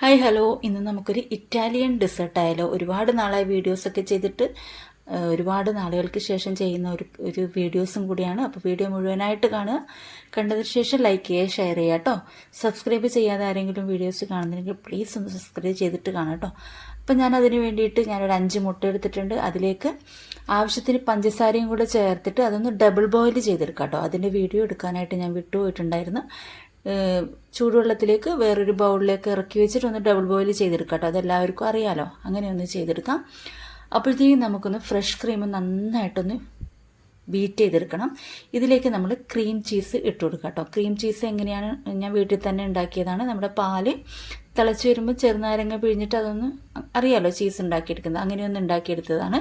Hi hello, ഇന്ന് നമുക്കൊരു Italian ഡെസേർട്ടായാലോ. ഒരുപാട് നാളായി വീഡിയോസൊക്കെ ചെയ്തിട്ട് ഒരുപാട് നാളുകൾക്ക് ശേഷം ചെയ്യുന്ന ഒരു വീഡിയോസും കൂടിയാണ്. അപ്പോൾ വീഡിയോ മുഴുവനായിട്ട് കാണുക. കണ്ടതിന് ശേഷം ലൈക്ക് ചെയ്യുക, ഷെയർ ചെയ്യുക കേട്ടോ. സബ്സ്ക്രൈബ് ചെയ്യാതെ ആരെങ്കിലും വീഡിയോസ് കാണുന്നുണ്ടെങ്കിൽ പ്ലീസ് ഒന്ന് സബ്സ്ക്രൈബ് ചെയ്തിട്ട് കാണാം കേട്ടോ. അപ്പം ഞാനതിന് വേണ്ടിയിട്ട് ഞാനൊരു 5 മുട്ട എടുത്തിട്ടുണ്ട്. അതിലേക്ക് ആവശ്യത്തിന് പഞ്ചസാരയും കൂടെ ചേർത്തിട്ട് അതൊന്ന് ഡബിൾ ബോയിൽ ചെയ്തെടുക്കാം കേട്ടോ. അതിൻ്റെ വീഡിയോ എടുക്കാനായിട്ട് ഞാൻ വിട്ടുപോയിട്ടുണ്ടായിരുന്നു. ചൂടുവെള്ളത്തിലേക്ക് വേറൊരു ബൗളിലേക്ക് ഇറക്കി വെച്ചിട്ട് ഒന്ന് ഡബിൾ ബോയിൽ ചെയ്തെടുക്കാം കേട്ടോ. അതെല്ലാവർക്കും അറിയാലോ. അങ്ങനെ ഒന്ന് ചെയ്തെടുക്കാം. അപ്പോഴത്തേക്കും നമുക്കൊന്ന് ഫ്രഷ് ക്രീം നന്നായിട്ടൊന്ന് ബീറ്റ് ചെയ്തെടുക്കണം. ഇതിലേക്ക് നമ്മൾ ക്രീം ചീസ് ഇട്ട് കൊടുക്കാം കേട്ടോ. ക്രീം ചീസ് എങ്ങനെയാണ്, ഞാൻ വീട്ടിൽ തന്നെ ഉണ്ടാക്കിയതാണ്. നമ്മുടെ പാല് തിളച്ച് വരുമ്പോൾ ചെറുനാരങ്ങ പിഴിഞ്ഞിട്ട് അതൊന്ന് അറിയാലോ ചീസ് ഉണ്ടാക്കിയെടുക്കുന്നത്. അങ്ങനെയൊന്ന് ഉണ്ടാക്കിയെടുത്തതാണ്.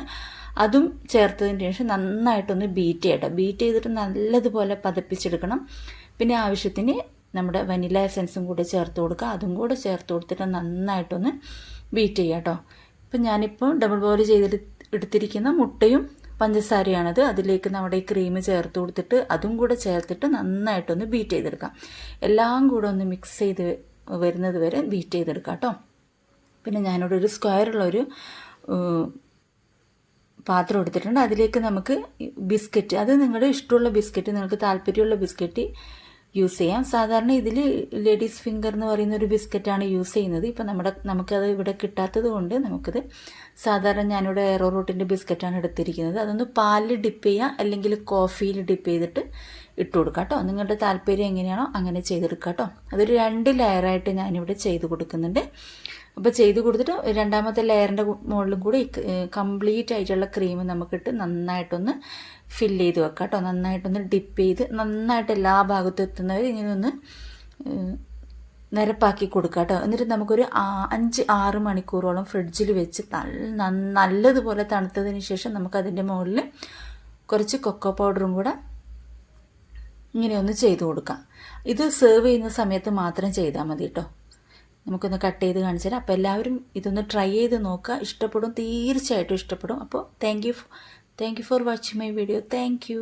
അതും ചേർത്തതിന് ശേഷം നന്നായിട്ടൊന്ന് ബീറ്റ് ചെയ്യട്ടോ. ബീറ്റ് ചെയ്തിട്ട് നല്ലതുപോലെ പതപ്പിച്ചെടുക്കണം. പിന്നെ ആവശ്യത്തിന് നമ്മുടെ വനില എസൻസും കൂടെ ചേർത്ത് കൊടുക്കുക. അതും കൂടെ ചേർത്ത് കൊടുത്തിട്ട് നന്നായിട്ടൊന്ന് ബീറ്റ് ചെയ്യുക കേട്ടോ. ഇപ്പം ഞാനിപ്പോൾ ഡബിൾ ബോയിൽ എടുത്തിരിക്കുന്ന മുട്ടയും പഞ്ചസാരയാണത്. അതിലേക്ക് നമ്മുടെ ഈ ക്രീം ചേർത്ത് കൊടുത്തിട്ട് അതും കൂടെ ചേർത്തിട്ട് നന്നായിട്ടൊന്ന് ബീറ്റ് ചെയ്തെടുക്കാം. എല്ലാം കൂടെ ഒന്ന് മിക്സ് ചെയ്ത് വരുന്നത് വരെ ബീറ്റ് ചെയ്തെടുക്കാം കേട്ടോ. പിന്നെ ഞാനിവിടെ ഒരു സ്ക്വയറുള്ളൊരു പാത്രം എടുത്തിട്ടുണ്ട്. അതിലേക്ക് നമുക്ക് ബിസ്ക്കറ്റ്, അത് നിങ്ങളുടെ ഇഷ്ടമുള്ള ബിസ്ക്കറ്റ്, നിങ്ങൾക്ക് താല്പര്യമുള്ള ബിസ്ക്കറ്റ് യൂസ് ചെയ്യാം. സാധാരണ ഇതിൽ ലേഡീസ് ഫിംഗർ എന്ന് പറയുന്ന ഒരു ബിസ്ക്കറ്റാണ് യൂസ് ചെയ്യുന്നത്. ഇപ്പം നമുക്കത് ഇവിടെ കിട്ടാത്തത് കൊണ്ട് നമുക്കത് സാധാരണ ഞാനിവിടെ എറോ റൂട്ടിൻ്റെ ബിസ്ക്കറ്റാണ് എടുത്തിരിക്കുന്നത്. അതൊന്ന് പാലിൽ ഡിപ്പ് ചെയ്യുക, അല്ലെങ്കിൽ കോഫിയിൽ ഡിപ്പ് ചെയ്തിട്ട് ഇട്ട് കൊടുക്കുക കേട്ടോ. നിങ്ങളുടെ താല്പര്യം എങ്ങനെയാണോ അങ്ങനെ ചെയ്തെടുക്കുക കേട്ടോ. അതൊരു 2 ലെയറായിട്ട് ഞാനിവിടെ ചെയ്ത് കൊടുക്കുന്നുണ്ട്. അപ്പോൾ ചെയ്ത് കൊടുത്തിട്ട് രണ്ടാമത്തെ ലെയറിൻ്റെ മുകളിലും കൂടി കംപ്ലീറ്റ് ആയിട്ടുള്ള ക്രീം നമുക്കിട്ട് നന്നായിട്ടൊന്ന് ഫില്ല് ചെയ്ത് വെക്കാം കേട്ടോ. നന്നായിട്ടൊന്ന് ഡിപ്പ് ചെയ്ത് നന്നായിട്ട് എല്ലാ ഭാഗത്തും എത്തുന്നവർ ഇങ്ങനെ ഒന്ന് നിരപ്പാക്കി കൊടുക്കുക കേട്ടോ. എന്നിട്ട് നമുക്കൊരു 5-6 മണിക്കൂറോളം ഫ്രിഡ്ജിൽ വെച്ച് നല്ലതുപോലെ തണുത്തതിന് ശേഷം നമുക്കതിൻ്റെ മുകളിൽ കുറച്ച് കൊക്കോ പൗഡറും കൂടെ ഇങ്ങനെ ഒന്ന് ചെയ്ത് കൊടുക്കാം. ഇത് സെർവ് ചെയ്യുന്ന സമയത്ത് മാത്രം ചെയ്താൽ മതി കേട്ടോ. നമുക്കൊന്ന് കട്ട് ചെയ്ത് കാണിച്ചു തരാം. അപ്പോൾ എല്ലാവരും ഇതൊന്ന് ട്രൈ ചെയ്ത് നോക്കുക. ഇഷ്ടപ്പെടും, തീർച്ചയായിട്ടും ഇഷ്ടപ്പെടും. അപ്പോൾ thank you for watching my video. Thank you.